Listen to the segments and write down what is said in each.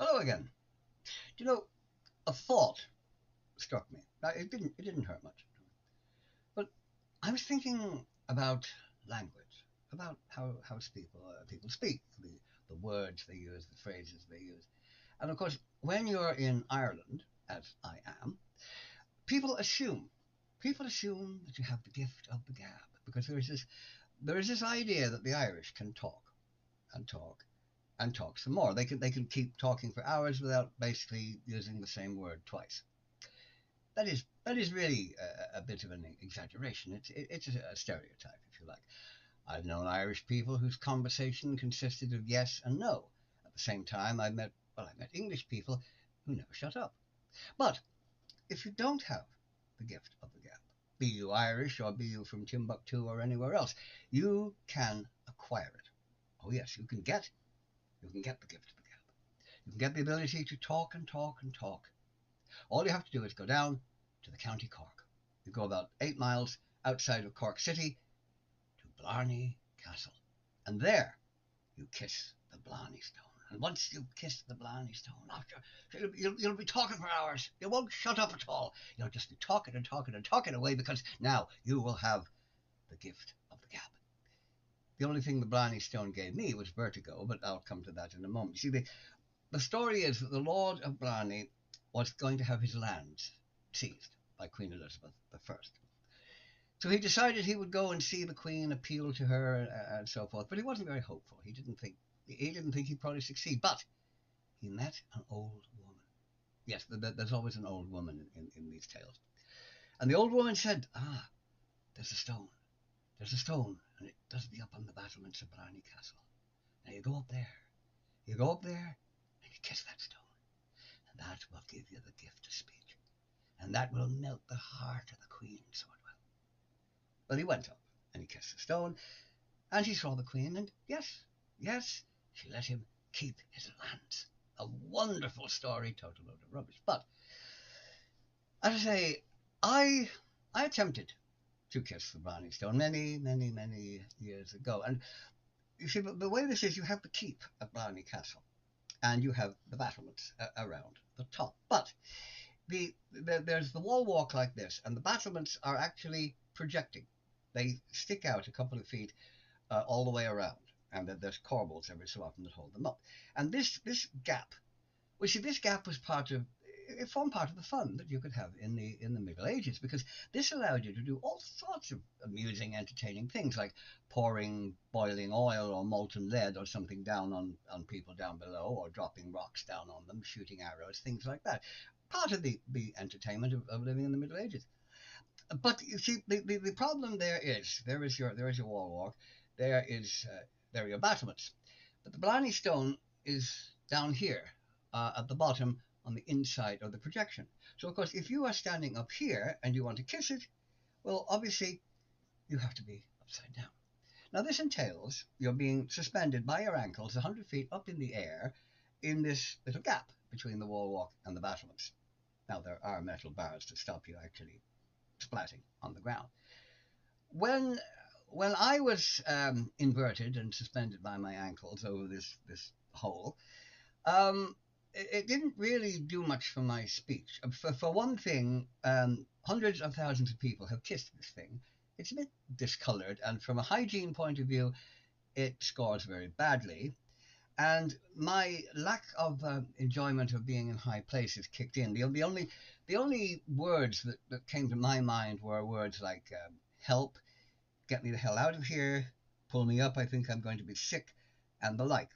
Hello again. Do you know, a thought struck me. Now, it didn't hurt much, but I was thinking about language, about how people speak, the words they use, the phrases they use, and of course, when you're in Ireland, as I am, people assume people assume that you have the gift of the gab because there is this idea that the Irish can talk and talk and talk some more. They can keep talking for hours without basically using the same word twice. That is really a bit of an exaggeration. It's a stereotype, if you like. I've known Irish people whose conversation consisted of yes and no. At the same time, I met English people who never shut up. But if you don't have the gift of the gab, be you Irish or be you from Timbuktu or anywhere else, you can acquire it. Oh yes, you can get the gift of the gab. You can get the ability to talk and talk and talk. All you have to do is go down to the County Cork. You go about 8 miles outside of Cork City to Blarney Castle. And there you kiss the Blarney Stone. And once you've kissed the Blarney Stone, after you'll be talking for hours. You won't shut up at all. You'll just be talking and talking and talking away because now you will have the gift of the gab. The only thing the Blarney Stone gave me was vertigo, but I'll come to that in a moment. See, the story is that the Lord of Blarney was going to have his lands seized by Queen Elizabeth I. So he decided he would go and see the Queen, appeal to her, and so forth. But he wasn't very hopeful. He didn't think he'd probably succeed. But he met an old woman. Yes, there's always an old woman in these tales. And the old woman said, "Ah, there's a stone. There's a stone, and it does be up on the battlements of Blarney Castle. Now you go up there. You go up there, and you kiss that stone. And that will give you the gift of speech. And that will melt the heart of the Queen, so it will." But he went up, and he kissed the stone, and he saw the Queen, and yes, yes, she let him keep his lands. A wonderful story, total load of rubbish. But, as I say, I attempted to kiss the Blarney Stone many, many, many years ago. And you see, the way this is, you have the keep at Blarney Castle, and you have the battlements around the top. But there's the wall walk like this, and the battlements are actually projecting. They stick out a couple of feet all the way around, and there's corbels every so often that hold them up. And this gap, well, see, this gap was it formed part of the fun that you could have in the Middle Ages, because this allowed you to do all sorts of amusing, entertaining things, like pouring boiling oil or molten lead or something down on people down below, or dropping rocks down on them, shooting arrows, things like that. Part of the entertainment of living in the Middle Ages. But you see, the problem there is your wall walk, there are your battlements, but the Blarney Stone is down here at the bottom on the inside of the projection. So of course, if you are standing up here and you want to kiss it, well, obviously you have to be upside down. Now this entails you're being suspended by your ankles 100 feet up in the air in this little gap between the wall walk and the battlements. Now there are metal bars to stop you actually splatting on the ground. When when I was inverted and suspended by my ankles over this hole, um, it didn't really do much for my speech. For one thing, hundreds of thousands of people have kissed this thing. It's a bit discolored, and from a hygiene point of view, it scores very badly. And my lack of enjoyment of being in high places kicked in. The only words that came to my mind were words like help, get me the hell out of here, pull me up, I think I'm going to be sick, and the like.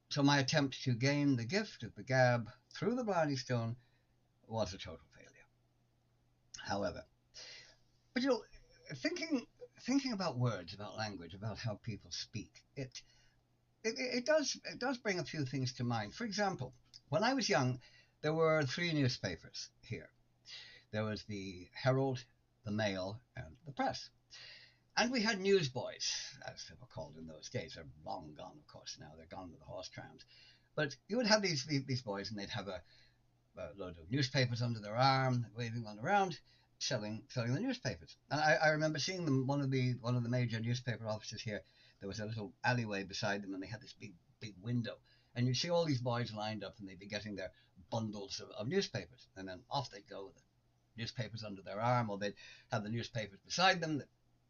So my attempt to gain the gift of the gab through the Blarney Stone was a total failure. However, but thinking about words, about language, about how people speak, it does bring a few things to mind. For example, when I was young, there were three newspapers here. There was the Herald, the Mail, and the Press. And we had newsboys, as they were called in those days. They're long gone, of course, now. They're gone with the horse trams. But you would have these boys, and they'd have a load of newspapers under their arm, waving them around, selling the newspapers. And I remember seeing them, one of the major newspaper offices here. There was a little alleyway beside them, and they had this big window. And you'd see all these boys lined up, and they'd be getting their bundles of newspapers, and then off they'd go with the newspapers under their arm, or they'd have the newspapers beside them,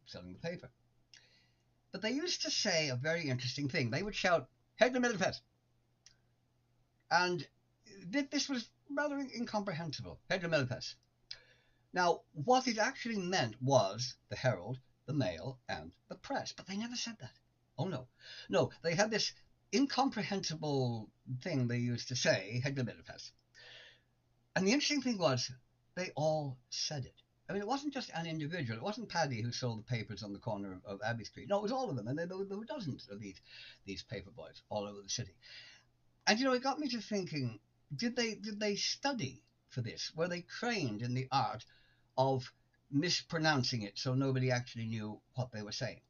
selling the paper. But they used to say a very interesting thing. They would shout, "Head the Millipet!" And this was rather incomprehensible. Head the Millipet. Now, what it actually meant was the Herald, the Mail, and the Press. But they never said that. Oh, no. No, they had this incomprehensible thing they used to say, head the Millipet. And the interesting thing was, they all said it. I mean, it wasn't just an individual. It wasn't Paddy who sold the papers on the corner of Abbey Street. No, it was all of them. And there were dozens of these paper boys all over the city. And, it got me to thinking, did they study for this? Were they trained in the art of mispronouncing it so nobody actually knew what they were saying?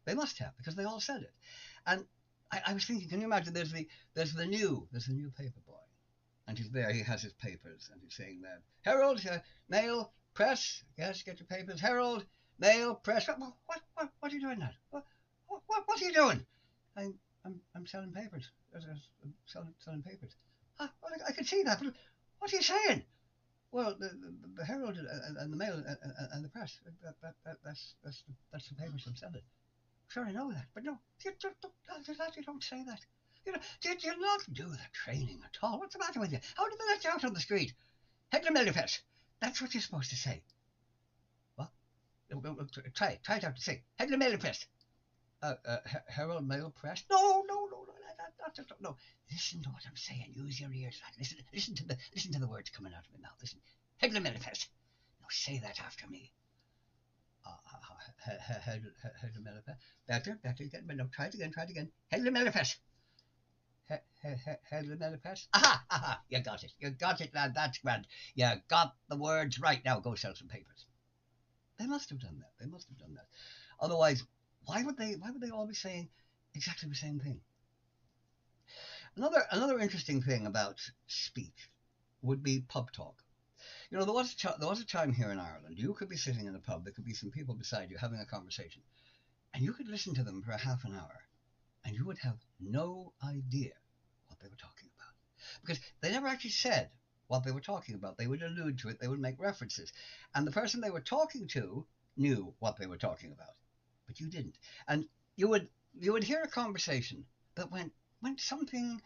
They must have, because they all said it. And I was thinking, can you imagine, there's the new paper boy. And he's there, he has his papers, and he's saying that, Herald, Mail, Press, yes, get your papers, Herald, Mail, Press. What are you doing, lad? What are you doing? I'm selling papers. I'm selling papers. I can see that, but what are you saying? Well, the Herald and the Mail and the Press, that's the papers I'm selling. Sure, I know that, but no, you don't say that. Did you not do the training at all? What's the matter with you? How did they let you out on the street? Head the Millipet. That's what you're supposed to say. What? Try it out to say. Head the Millipet. Herald, Mail, Press. No. No. Listen to what I'm saying. Use your ears, lad. Listen to the words coming out of my mouth. Listen. Head the Millipet. Now say that after me. Head the Millipet. Better. But no, try it again. Head the Millipet. Head the Millipet. Aha. You got it, lad. That's grand. You got the words right. Now go sell some papers. They must have done that. Otherwise, why would they all be saying exactly the same thing? Another interesting thing about speech would be pub talk. There was a time here in Ireland, you could be sitting in a pub, there could be some people beside you having a conversation, and you could listen to them for a half an hour, and you would have no idea what they were talking about. Because they never actually said what they were talking about. They would allude to it, they would make references, and the person they were talking to knew what they were talking about, but you didn't. And you would hear a conversation that went something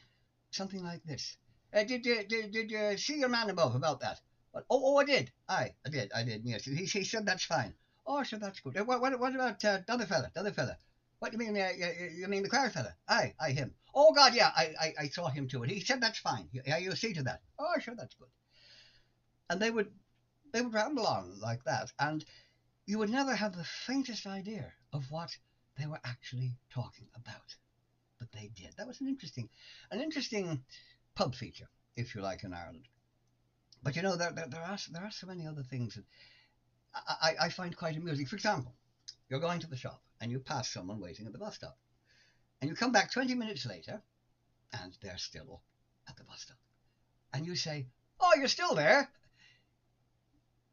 like this. Did you see your man above about that? Oh, I did. I did. Yes, he said that's fine. Oh, sure, that's good. What about the other fella? What do you mean? You mean the choir fella? Aye, him. Oh God, yeah, I saw him too, and he said that's fine. Yeah, you'll see to that. Oh, sure, that's good. And they would ramble on like that, and you would never have the faintest idea of what they were actually talking about. But they did. That was an interesting pub feature, if you like, in Ireland. But there are so many other things that I find quite amusing. For example, you're going to the shop and you pass someone waiting at the bus stop, and you come back 20 minutes later, and they're still at the bus stop, and you say, "Oh, you're still there?"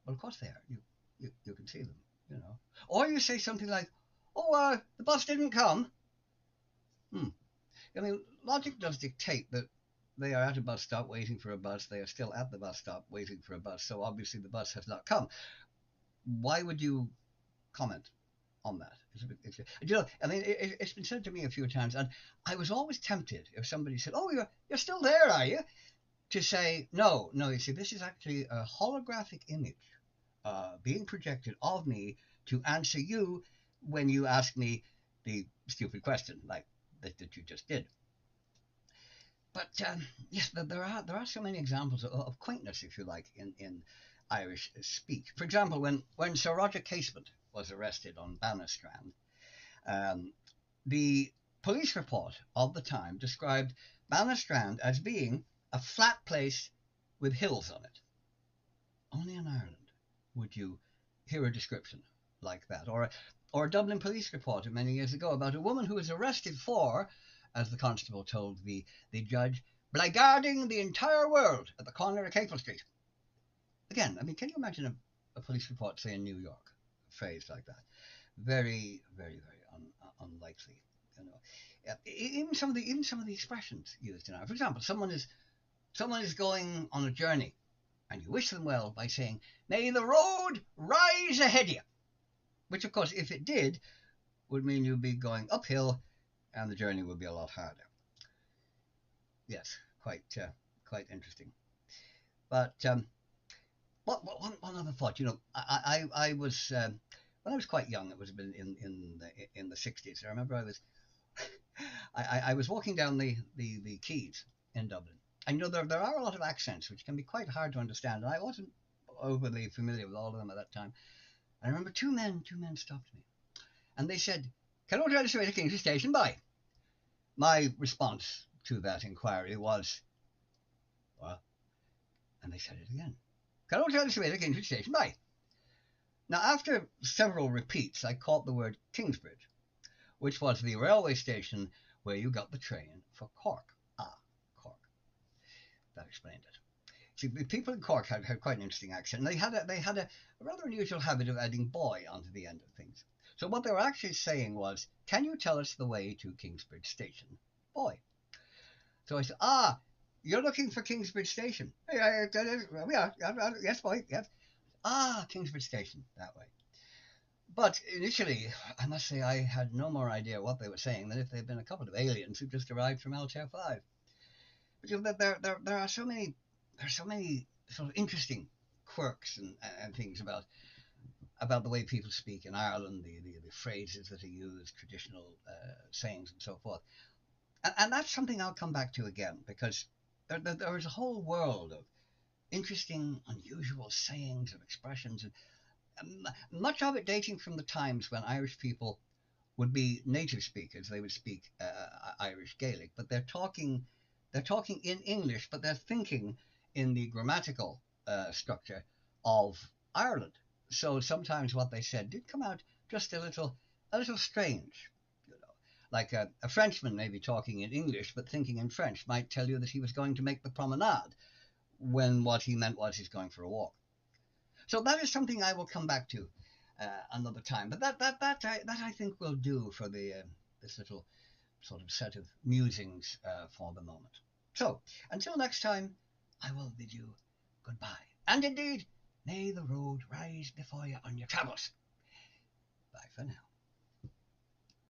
Well, of course they are. You can see them, Or you say something like, "Oh, the bus didn't come." I mean, logic does dictate that they are at a bus stop waiting for a bus. They are still at the bus stop waiting for a bus. So obviously the bus has not come. Why would you comment on that? It's been said to me a few times, and I was always tempted if somebody said, "Oh, you're still there, are you?" to say, no. You see, this is actually a holographic image being projected of me to answer you when you ask me the stupid question like that you just did. But yes, there are so many examples of quaintness, if you like, in Irish speech. For example, when Sir Roger Casement was arrested on Bannistrand, the police report of the time described Bannistrand as being a flat place with hills on it. Only in Ireland would you hear a description like that. Or a Dublin police report many years ago about a woman who was arrested for, as the constable told the judge, blackguarding the entire world at the corner of Capel Street. Again, I mean, can you imagine a police report, say, in New York, phrased like that? Very, very, very unlikely, You know, even some of the expressions used in art. For example, someone is going on a journey, and you wish them well by saying, "May the road rise ahead of you," which, of course, if it did, would mean you'd be going uphill, and the journey would be a lot harder. Yes, quite interesting. But one other thought, you know, I was when I was quite young. It was been in the 60s. I remember I was walking down the quays in Dublin, and you know there are a lot of accents which can be quite hard to understand, and I wasn't overly familiar with all of them at that time. I remember two men stopped me, and they said, "Can I tell us where the King's Station by?" My response to that inquiry was, "What?" And they said it again. "Can I tell us where the King's Station by?" Now, after several repeats, I caught the word Kingsbridge, which was the railway station where you got the train for Cork. Ah, Cork. That explained it. See, the people in Cork had quite an interesting accent. And they had a rather unusual habit of adding boy onto the end of things. So what they were actually saying was, "Can you tell us the way to Kingsbridge Station, boy?" So I said, "Ah, you're looking for Kingsbridge Station." "Yeah, we are. Yes, boy. Yes." "Ah, Kingsbridge Station, that way." But initially, I must say I had no more idea what they were saying than if they'd been a couple of aliens who just arrived from Altair 5. But you know, there are so many sort of interesting quirks and things about the way people speak in Ireland, the phrases that are used, traditional sayings, and so forth. And that's something I'll come back to again, because there is a whole world of interesting, unusual sayings and expressions, and much of it dating from the times when Irish people would be native speakers. They would speak Irish Gaelic, but they're talking in English, but they're thinking in the grammatical structure of Ireland. So sometimes what they said did come out just a little strange. You know, like a Frenchman may be talking in English but thinking in French might tell you that he was going to make the promenade when what he meant was he's going for a walk. So that is something I will come back to another time. But that I think will do for the this little sort of set of musings for the moment. So until next time, I will bid you goodbye. And indeed, may the road rise before you on your travels. Bye for now.